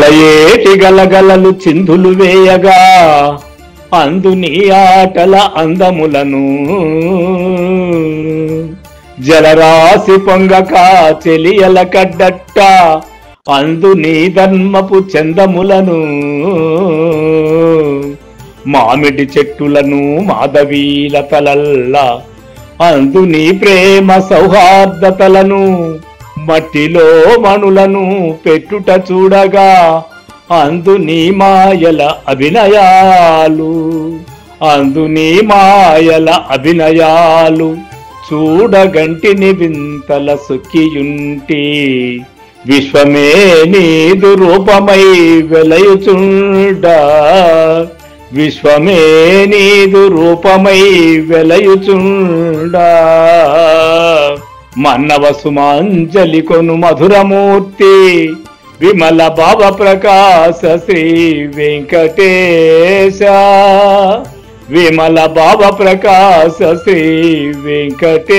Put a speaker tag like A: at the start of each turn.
A: సెలయేటి గలగలలు చిందులు వేయగా అందు నీ ఆటల అందములను జలరాశి పొంగక చెలియల కడ్డట్ట అందు నీ ధర్మపు చందములను మామిడి చెట్టులను మాధవీలతలల్లా అందు నీ ప్రేమ సౌహార్దతలను మట్టిలో మణులను పెట్టుట చూడగా అందు నీ మాయల అభినయాలు అందు నీ మాయల అభినయాలు చూడగంటిని వింతల సుఖియుంటి విశ్వమే నీదు రూపమై వెలయుచుండ విశ్వమే నీదు రూపమై వెలయుచుండ మన్నవ సుమాంజలి కొను మధురమూర్తి విమల భావ ప్రకాశ శ్రీ వెంకటేశ విమల భావ ప్రకాశ శ్రీ వెంకటేశ।